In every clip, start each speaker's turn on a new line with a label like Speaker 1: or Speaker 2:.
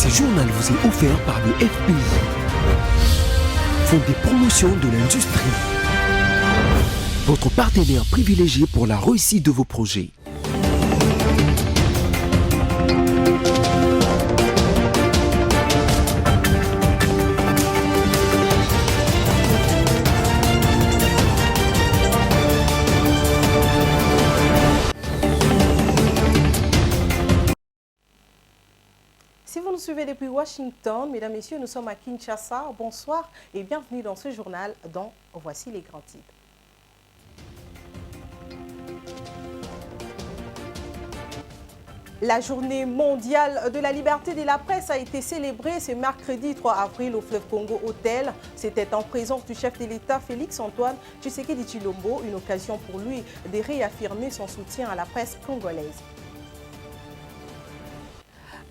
Speaker 1: Ce journal vous est offert par le FPI, Fonds des promotions de l'industrie, votre partenaire privilégié pour la réussite de vos projets.
Speaker 2: Si vous nous suivez depuis Washington, mesdames, messieurs, nous sommes à Kinshasa. Bonsoir et bienvenue dans ce journal dont voici les grands titres. La journée mondiale de la liberté de la presse a été célébrée ce mercredi 3 avril au Fleuve Congo Hôtel. C'était en présence du chef de l'État Félix-Antoine Tshisekedi Tshilombo, une occasion pour lui de réaffirmer son soutien à la presse congolaise.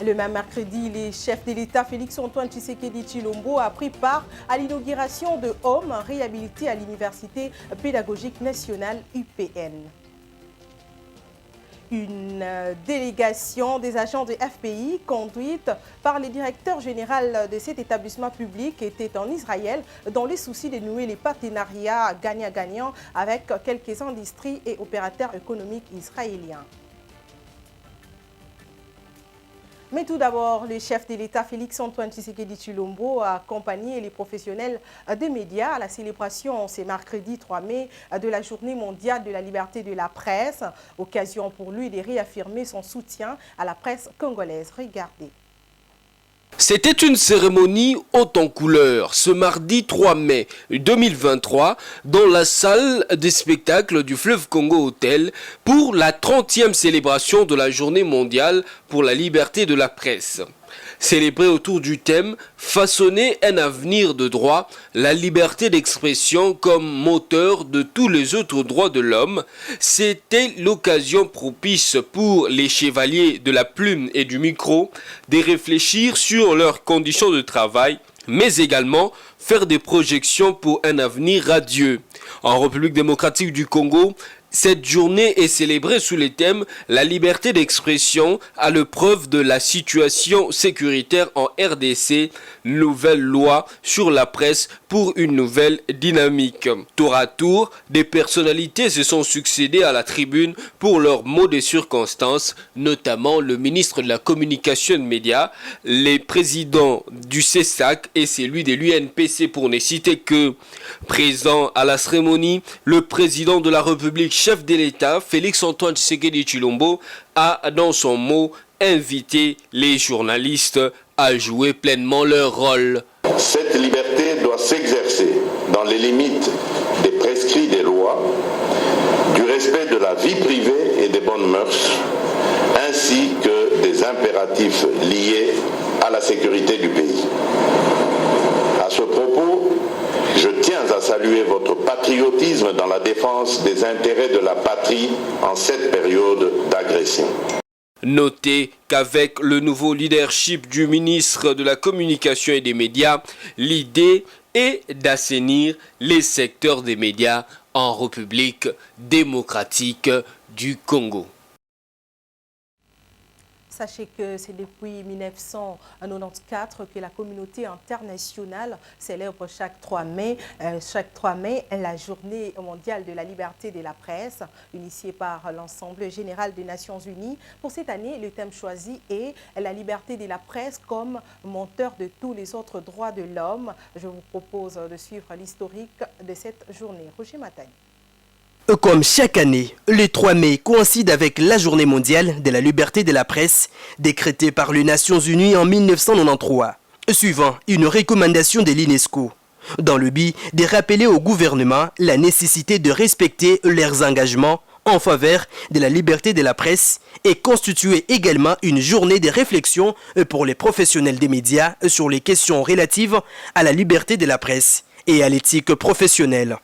Speaker 2: Le même mercredi, le chef de l'État Félix-Antoine Tshisekedi Tshilombo a pris part à l'inauguration de hommes réhabilités à l'Université pédagogique nationale UPN. Une délégation des agents de FPI conduite par le directeur général de cet établissement public était en Israël dans le souci de nouer les partenariats gagnant-gagnant avec quelques industries et opérateurs économiques israéliens. Mais tout d'abord, le chef de l'État Félix-Antoine Tshisekedi Tshilombo a accompagné les professionnels des médias à la célébration ce mercredi 3 mai de la Journée mondiale de la liberté de la presse. Occasion pour lui de réaffirmer son soutien à la presse congolaise. Regardez.
Speaker 3: C'était une cérémonie haute en couleurs ce mardi 3 mai 2023 dans la salle des spectacles du Fleuve Congo Hôtel pour la 30e célébration de la Journée mondiale pour la liberté de la presse. Célébrée autour du thème « Façonner un avenir de droit, la liberté d'expression comme moteur de tous les autres droits de l'homme », c'était l'occasion propice pour les chevaliers de la plume et du micro de réfléchir sur leurs conditions de travail, mais également faire des projections pour un avenir radieux. En République démocratique du Congo, cette journée est célébrée sous le thème « La liberté d'expression à l'épreuve de la situation sécuritaire en RDC, nouvelle loi sur la presse pour une nouvelle dynamique ». Tour à tour, des personnalités se sont succédées à la tribune pour leurs mots de circonstance, notamment le ministre de la Communication et des Médias, les présidents du CESAC et celui de l'UNPC pour ne citer que. Présent à la cérémonie, le président de la République, chef de l'État, Félix-Antoine Tshisekedi Tshilombo, a dans son mot invité les journalistes à jouer pleinement leur rôle.
Speaker 4: Cette liberté doit s'exercer dans les limites des prescrits des lois, du respect de la vie privée et des bonnes mœurs, ainsi que des impératifs liés à la sécurité du pays. À ce propos, je tiens à saluer votre patriotisme dans la défense des intérêts de la patrie en cette période d'agression.
Speaker 3: Notez qu'avec le nouveau leadership du ministre de la Communication et des Médias, l'idée est d'assainir les secteurs des médias en République démocratique du Congo.
Speaker 2: Sachez que c'est depuis 1994 que la communauté internationale célèbre chaque 3 mai la journée mondiale de la liberté de la presse, initiée par l'Assemblée générale des Nations Unies. Pour cette année, le thème choisi est la liberté de la presse comme moteur de tous les autres droits de l'homme. Je vous propose de suivre l'historique de cette journée. Roger Matani.
Speaker 5: Comme chaque année, le 3 mai coïncide avec la Journée mondiale de la liberté de la presse, décrétée par les Nations Unies en 1993, suivant une recommandation de l'UNESCO, dans le but de rappeler au gouvernement la nécessité de respecter leurs engagements en faveur de la liberté de la presse et constituer également une journée de réflexion pour les professionnels des médias sur les questions relatives à la liberté de la presse et à l'éthique professionnelle.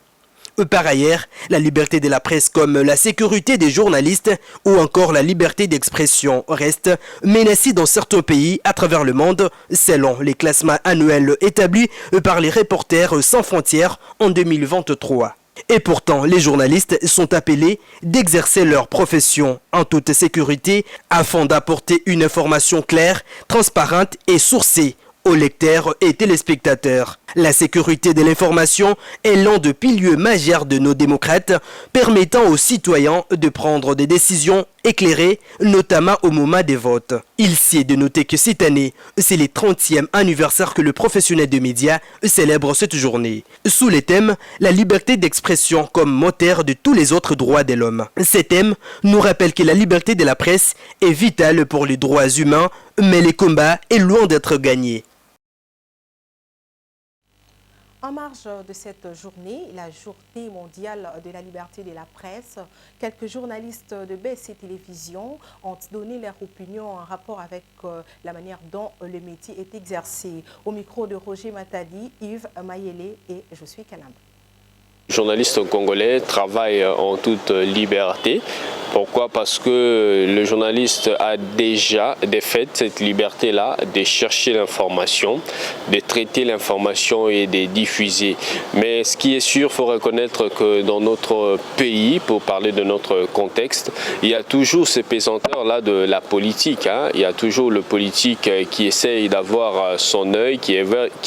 Speaker 5: Par ailleurs, la liberté de la presse comme la sécurité des journalistes ou encore la liberté d'expression reste menacée dans certains pays à travers le monde, selon les classements annuels établis par les Reporters sans frontières en 2023. Et pourtant, les journalistes sont appelés d'exercer leur profession en toute sécurité afin d'apporter une information claire, transparente et sourcée aux lecteurs et téléspectateurs. La sécurité de l'information est l'un des piliers majeurs de nos démocrates, permettant aux citoyens de prendre des décisions éclairées, notamment au moment des votes. Il s'y est de noter que cette année, c'est le 30e anniversaire que le professionnel de médias célèbre cette journée, sous le thème « La liberté d'expression comme moteur de tous les autres droits de l'homme ». Ce thème nous rappelle que la liberté de la presse est vitale pour les droits humains, mais le combat est loin d'être gagné.
Speaker 2: En marge de cette journée, la journée mondiale de la liberté de la presse, quelques journalistes de BC Télévision ont donné leur opinion en rapport avec la manière dont le métier est exercé. Au micro de Roger Matadi, Yves Mayele et je suis Kanab.
Speaker 6: Les journalistes congolais travaillent en toute liberté. Pourquoi? Parce que le journaliste a déjà de fait cette liberté-là de chercher l'information, de traiter l'information et de diffuser. Mais ce qui est sûr, il faut reconnaître que dans notre pays, pour parler de notre contexte, il y a toujours ces pesanteurs-là de la politique. Il y a toujours le politique qui essaye d'avoir son œil, qui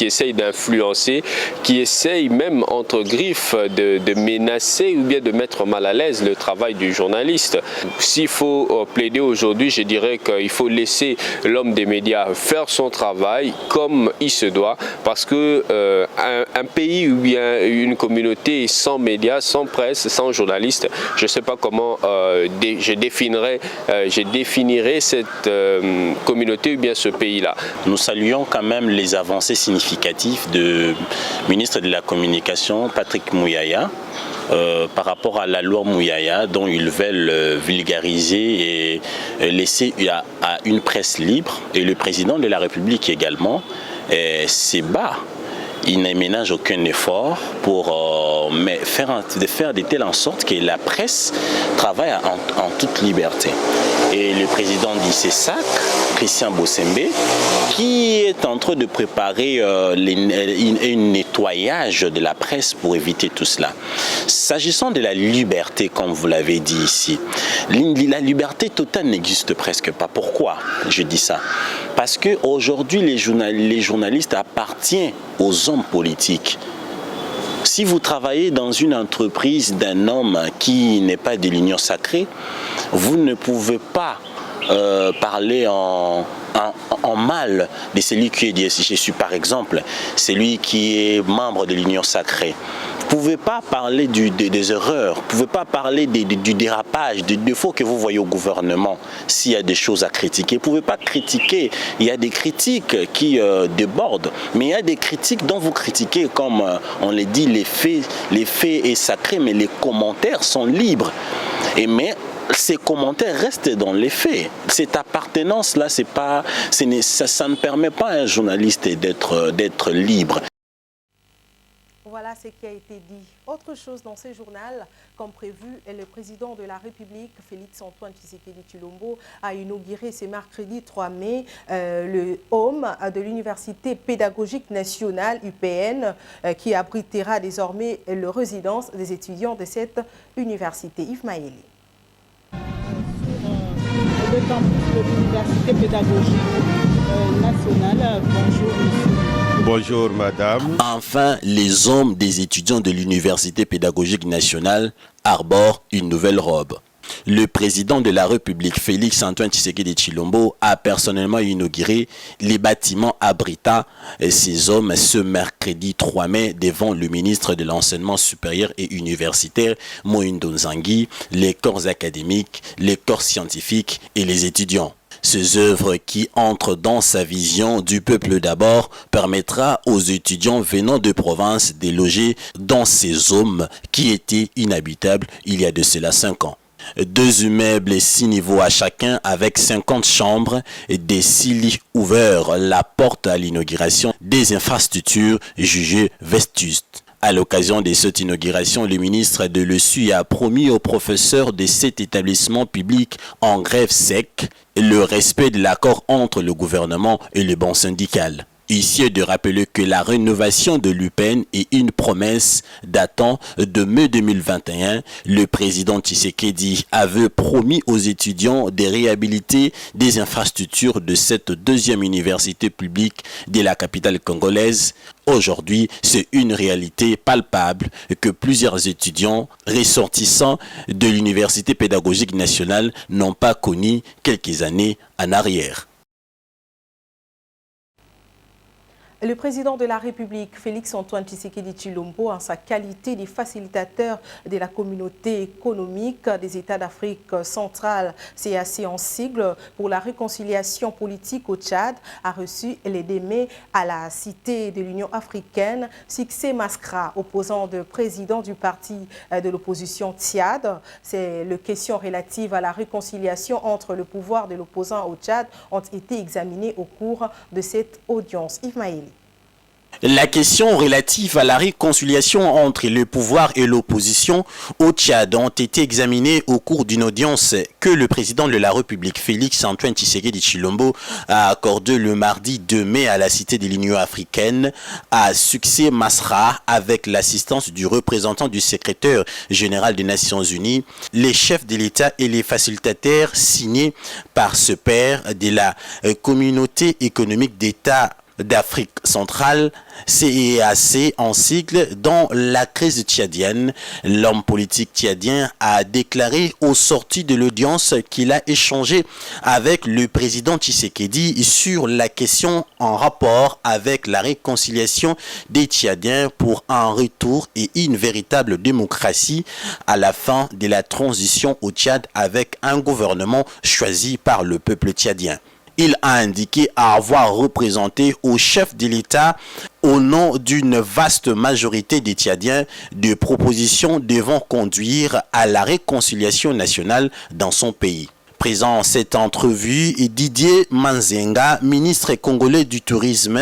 Speaker 6: essaye d'influencer, qui essaye même entre griffes de menacer ou bien de mettre mal à l'aise le travail du journaliste. S'il faut plaider aujourd'hui, je dirais qu'il faut laisser l'homme des médias faire son travail comme il se doit, parce que un pays ou bien une communauté sans médias, sans presse, sans journalistes, je ne sais pas comment je définirais cette communauté ou bien ce pays-là.
Speaker 7: Nous saluons quand même les avancées significatives du ministre de la Communication, Patrick Mouyaya, par rapport à la loi Mouyaya dont ils veulent vulgariser et laisser à une presse libre. Et le président de la République également s'est bas. Il ne ménage aucun effort pour faire de telle en sorte que la presse travaille en toute liberté. Et le président d'ICESAC, Christian Bossembe, qui est en train de préparer un nettoyage de la presse pour éviter tout cela. S'agissant de la liberté, comme vous l'avez dit ici, la liberté totale n'existe presque pas. Pourquoi je dis ça? Parce qu'aujourd'hui, les journalistes appartiennent aux hommes politiques. Si vous travaillez dans une entreprise d'un homme qui n'est pas de l'union sacrée, vous ne pouvez pas parler en mal de celui qui est dit. Je suis par exemple celui qui est membre de l'union sacrée. Vous ne pouvez pas parler des erreurs, vous ne pouvez pas parler du dérapage, des défauts que vous voyez au gouvernement s'il y a des choses à critiquer. Vous ne pouvez pas critiquer, il y a des critiques qui débordent, mais il y a des critiques dont vous critiquez, comme on le dit, les faits est sacré, mais les commentaires sont libres. Mais ces commentaires restent dans les faits. Cette appartenance-là, ça ne permet pas à un journaliste d'être libre.
Speaker 2: Voilà ce qui a été dit. Autre chose dans ce journal, comme prévu, le président de la République, Félix-Antoine Tshisekedi Tshilombo, a inauguré ce mercredi 3 mai le home de l'Université pédagogique nationale, UPN, qui abritera désormais la résidence des étudiants de cette université. Yves Mayele.
Speaker 8: Le campus de l'Université pédagogique nationale, bonjour monsieur.
Speaker 9: Bonjour madame.
Speaker 7: Enfin, les hommes des étudiants de l'Université pédagogique nationale arborent une nouvelle robe. Le président de la République, Félix-Antoine Tshisekedi Tshilombo, a personnellement inauguré les bâtiments abritant ces hommes ce mercredi 3 mai devant le ministre de l'Enseignement supérieur et universitaire, Mohindo Nzangi, les corps académiques, les corps scientifiques et les étudiants. Ces œuvres qui entrent dans sa vision du peuple d'abord permettra aux étudiants venant de province de loger dans ces hommes qui étaient inhabitables il y a de cela 5 ans. 2 immeubles 6 niveaux à chacun avec 50 chambres et des 6 lits ouverts la porte à l'inauguration des infrastructures jugées vétustes. À l'occasion de cette inauguration, le ministre de l'ESU a promis aux professeurs de cet établissement public en grève sec le respect de l'accord entre le gouvernement et le banc syndical. Ici est de rappeler que la rénovation de l'UPEN est une promesse datant de mai 2021. Le président Tshisekedi avait promis aux étudiants de réhabiliter des infrastructures de cette deuxième université publique de la capitale congolaise. Aujourd'hui, c'est une réalité palpable que plusieurs étudiants ressortissants de l'Université pédagogique nationale n'ont pas connu quelques années en arrière.
Speaker 2: Le président de la République, Félix-Antoine Tshisekedi Tshilombo, en sa qualité de facilitateur de la communauté économique des États d'Afrique centrale, CAC en sigle, pour la réconciliation politique au Tchad, a reçu les démés à la cité de l'Union africaine, Sixé Maskra, opposant de président du parti de l'opposition Tchad. C'est les questions relatives à la réconciliation entre le pouvoir de l'opposant au Tchad ont été examinées au cours de cette audience. Yves Maëli.
Speaker 7: La question relative à la réconciliation entre le pouvoir et l'opposition au Tchad ont été examinées au cours d'une audience que le président de la République, Félix-Antoine Tshisekedi Tshilombo, a accordée le mardi 2 mai à la Cité de l'Union africaine à Succès Masra avec l'assistance du représentant du secrétaire général des Nations Unies, les chefs de l'État et les facilitateurs signés par ce père de la communauté économique d'État d'Afrique centrale, CEAC en sigle, dans la crise tchadienne. L'homme politique tchadien a déclaré au sorti de l'audience qu'il a échangé avec le président Tshisekedi sur la question en rapport avec la réconciliation des Tchadiens pour un retour et une véritable démocratie à la fin de la transition au Tchad avec un gouvernement choisi par le peuple tchadien. Il a indiqué avoir représenté au chef de l'État, au nom d'une vaste majorité des Tchadiens, des propositions devant conduire à la réconciliation nationale dans son pays. Présent en cette entrevue, Didier Manzenga, ministre congolais du tourisme,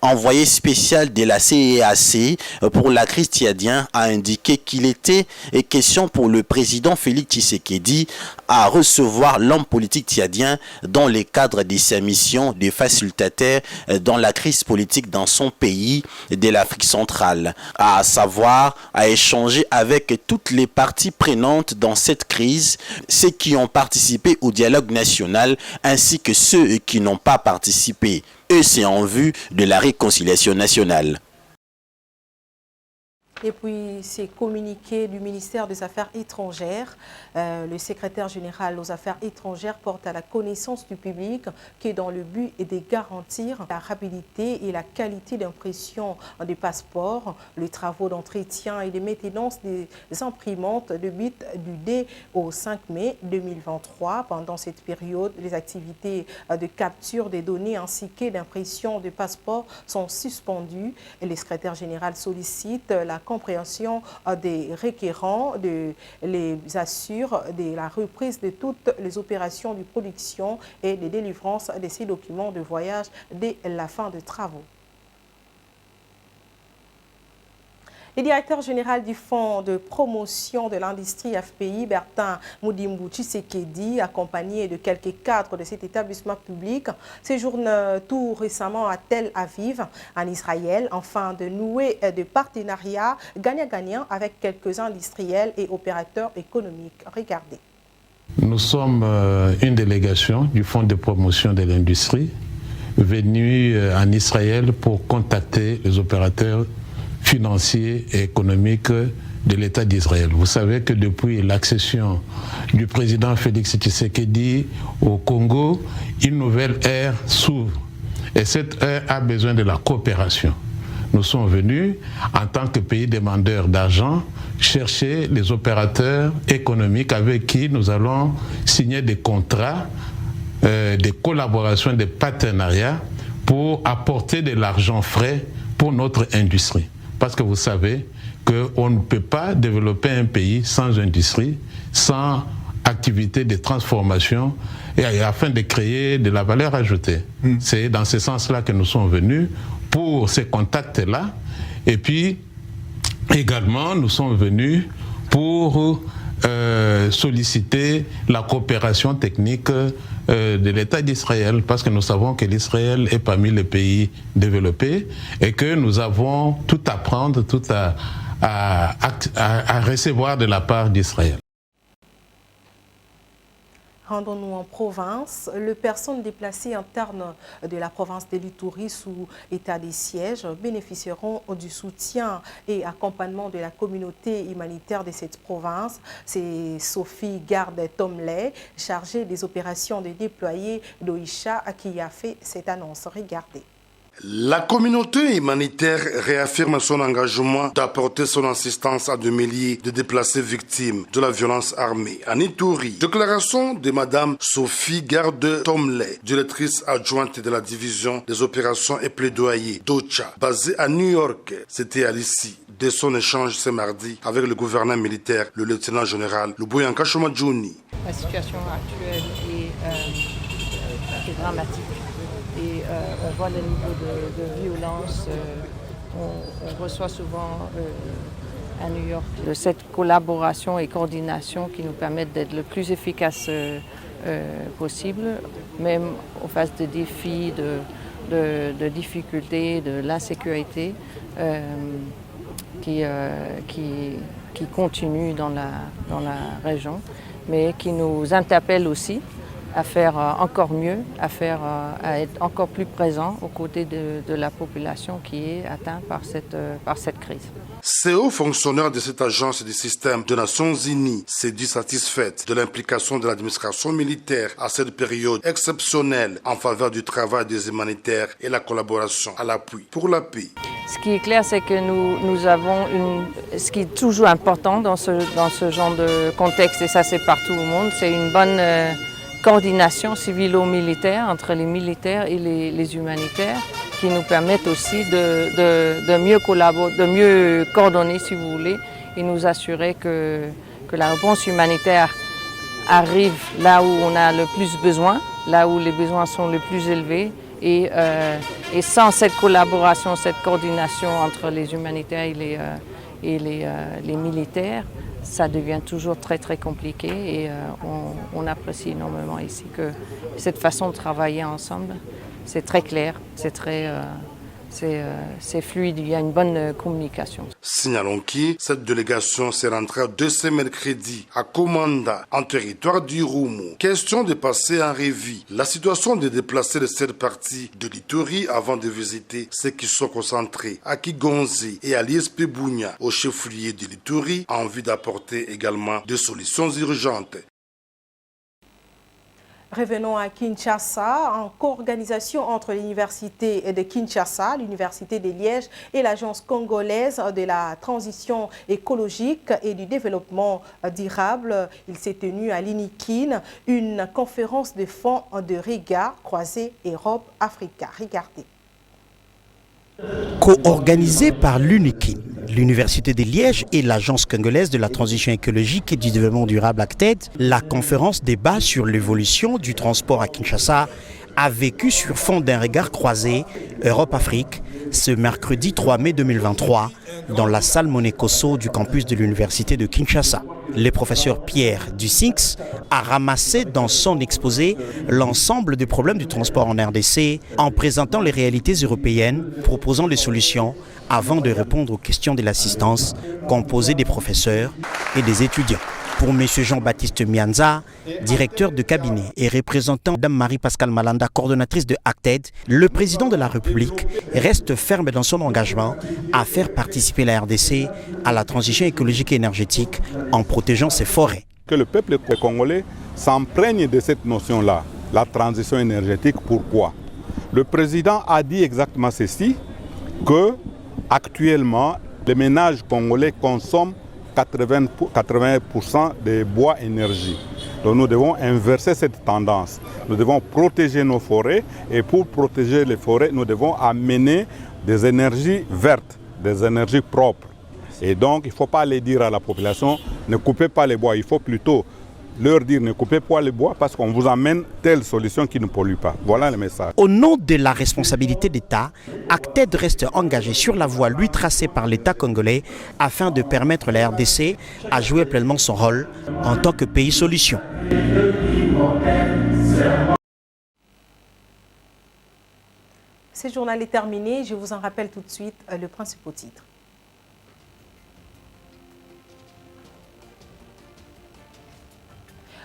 Speaker 7: envoyé spécial de la CEAC pour la crise tchadienne, a indiqué qu'il était question pour le président Félix Tshisekedi à recevoir l'homme politique tchadien dans le cadre de sa mission de facilitateur dans la crise politique dans son pays de l'Afrique centrale, à savoir à échanger avec toutes les parties prenantes dans cette crise, ceux qui ont participé au dialogue national ainsi que ceux qui n'ont pas participé. Et c'est en vue de la réconciliation nationale.
Speaker 2: Et puis, ces communiqués du ministère des Affaires étrangères, le secrétaire général aux Affaires étrangères porte à la connaissance du public que dans le but de garantir la rapidité et la qualité d'impression des passeports, les travaux d'entretien et de maintenance des imprimantes débute du 2 au 5 mai 2023. Pendant cette période, les activités de capture des données ainsi que d'impression des passeports sont suspendues et le secrétaire général sollicite la compréhension des requérants, les assure de la reprise de toutes les opérations de production et de délivrance de ces documents de voyage dès la fin des travaux. Le directeur général du Fonds de promotion de l'industrie FPI, Bertin Moudimbu Tshisekedi, accompagné de quelques cadres de cet établissement public, séjourne tout récemment à Tel Aviv, en Israël, afin de nouer des partenariats gagnant-gagnant avec quelques industriels et opérateurs économiques. Regardez.
Speaker 10: Nous sommes une délégation du Fonds de promotion de l'industrie venue en Israël pour contacter les opérateurs financiers et économiques de l'État d'Israël. Vous savez que depuis l'accession du président Félix Tshisekedi au Congo, une nouvelle ère s'ouvre. Et cette ère a besoin de la coopération. Nous sommes venus, en tant que pays demandeur d'argent, chercher les opérateurs économiques avec qui nous allons signer des contrats, des collaborations, des partenariats pour apporter de l'argent frais pour notre industrie. Parce que vous savez qu'on ne peut pas développer un pays sans industrie, sans activité de transformation, et afin de créer de la valeur ajoutée. C'est dans ce sens-là que nous sommes venus pour ces contacts-là. Et puis, également, nous sommes venus pour solliciter la coopération technique de l'État d'Israël, parce que nous savons que l'Israël est parmi les pays développés et que nous avons tout à prendre, tout à recevoir de la part d'Israël.
Speaker 2: Rendons-nous en province. Les personnes déplacées internes de la province de l'Ituri sous état de siège bénéficieront du soutien et accompagnement de la communauté humanitaire de cette province. C'est Sophie Garde-Tomley, chargée des opérations de déployer d'Oisha, qui a fait cette annonce. Regardez.
Speaker 11: La communauté humanitaire réaffirme son engagement d'apporter son assistance à des milliers de déplacés victimes de la violence armée en Ituri. Déclaration de Madame Sophie Garde-Tomley, directrice adjointe de la division des opérations et plaidoyer d'OCHA, basée à New York. C'était à l'issue de son échange ce mardi avec le gouverneur militaire, le lieutenant-général Luboyanka Shomadjouni.
Speaker 12: La situation actuelle est dramatique. Et on voit le niveau de violence, on reçoit souvent à New York cette collaboration et coordination qui nous permettent d'être le plus efficace possible, même en face de défis, de difficultés, de l'insécurité qui continuent dans la région, mais qui nous interpellent aussi à faire encore mieux, à être encore plus présent aux côtés de la population qui est atteinte par cette crise.
Speaker 11: Ces hauts fonctionnaires de cette agence du système des Nations Unies s'est dit satisfaite de l'implication de l'administration militaire à cette période exceptionnelle en faveur du travail des humanitaires et la collaboration à l'appui pour la paix.
Speaker 12: Ce qui est clair, c'est que nous avons ce qui est toujours important dans ce genre de contexte, et ça c'est partout au monde, c'est une bonne coordination civilo-militaire entre les militaires et les humanitaires qui nous permettent aussi de mieux collaborer, de mieux coordonner si vous voulez et nous assurer que la réponse humanitaire arrive là où on a le plus besoin, là où les besoins sont les plus élevés et sans cette collaboration, cette coordination entre les humanitaires et les militaires, ça devient toujours très très compliqué et on apprécie énormément ici que cette façon de travailler ensemble, c'est très clair, c'est fluide, il y a une bonne communication.
Speaker 11: Signalons que cette délégation s'est rentrée de ce mercredi à Komanda, en territoire du Roumo. Question de passer en revue la situation des déplacés de cette partie de l'Ituri avant de visiter ceux qui sont concentrés à Kigonzi et à l'ISP Bounia, au chef-lieu de l'Ituri, en vue d'apporter également des solutions urgentes.
Speaker 2: Revenons à Kinshasa, en co-organisation entre l'Université de Kinshasa, l'Université de Liège et l'Agence congolaise de la transition écologique et du développement durable. Il s'est tenu à l'INIKIN une conférence de fonds de regard croisés Europe-Africa. Regardez.
Speaker 13: Co-organisée par l'UNIKIN, l'Université de Liège et l'Agence congolaise de la transition écologique et du développement durable ACTED, la conférence débat sur l'évolution du transport à Kinshasa a vécu sur fond d'un regard croisé Europe-Afrique ce mercredi 3 mai 2023 dans la salle Monekoso du campus de l'Université de Kinshasa. Le professeur Pierre Ducinx a ramassé dans son exposé l'ensemble des problèmes du transport en RDC en présentant les réalités européennes, proposant des solutions avant de répondre aux questions de l'assistance composée des professeurs et des étudiants. Pour M. Jean-Baptiste Mianza, directeur de cabinet et représentant Mme Marie-Pascale Malanda, coordonnatrice de ACTED, le président de la République reste ferme dans son engagement à faire participer la RDC à la transition écologique et énergétique en protégeant ses forêts.
Speaker 14: Que le peuple congolais s'imprègne de cette notion-là, la transition énergétique. Pourquoi? Le président a dit exactement ceci, que actuellement les ménages congolais consomment 80% des bois énergie. Donc nous devons inverser cette tendance. Nous devons protéger nos forêts et pour protéger les forêts, nous devons amener des énergies vertes, des énergies propres. Et donc il ne faut pas les dire à la population, ne coupez pas les bois, il faut plutôt leur dire ne coupez pas les bois parce qu'on vous amène telle solution qui ne pollue pas. Voilà le message.
Speaker 13: Au nom de la responsabilité d'État, ACTED reste engagé sur la voie lui tracée par l'État congolais afin de permettre la RDC à jouer pleinement son rôle en tant que pays solution.
Speaker 2: Ce journal est terminé. Je vous en rappelle tout de suite le principal titre.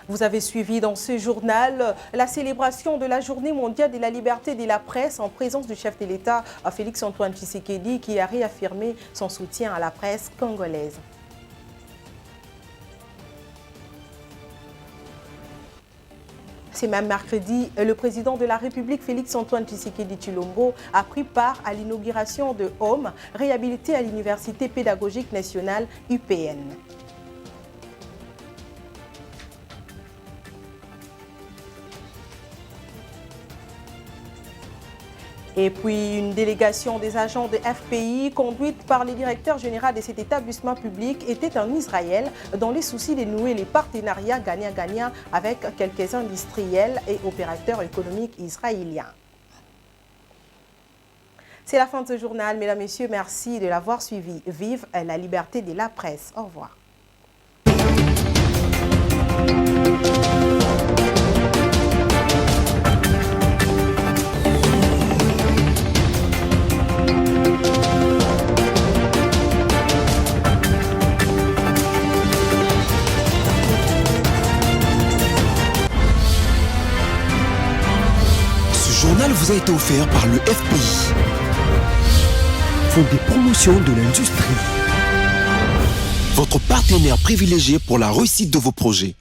Speaker 2: Vous avez suivi dans ce journal la célébration de la Journée mondiale de la liberté de la presse en présence du chef de l'État, Félix-Antoine Tshisekedi, qui a réaffirmé son soutien à la presse congolaise. Ce même mercredi, le président de la République, Félix-Antoine Tshisekedi Tshilombo, a pris part à l'inauguration de Home, réhabilité à l'Université pédagogique nationale UPN. Et puis, une délégation des agents de FPI, conduite par le directeur général de cet établissement public, était en Israël dans les soucis de nouer les partenariats gagnant-gagnant avec quelques industriels et opérateurs économiques israéliens. C'est la fin de ce journal. Mesdames, Messieurs, merci de l'avoir suivi. Vive la liberté de la presse. Au revoir.
Speaker 1: Ce journal vous a été offert par le FPI, Fonds de promotion de l'industrie, votre partenaire privilégié pour la réussite de vos projets.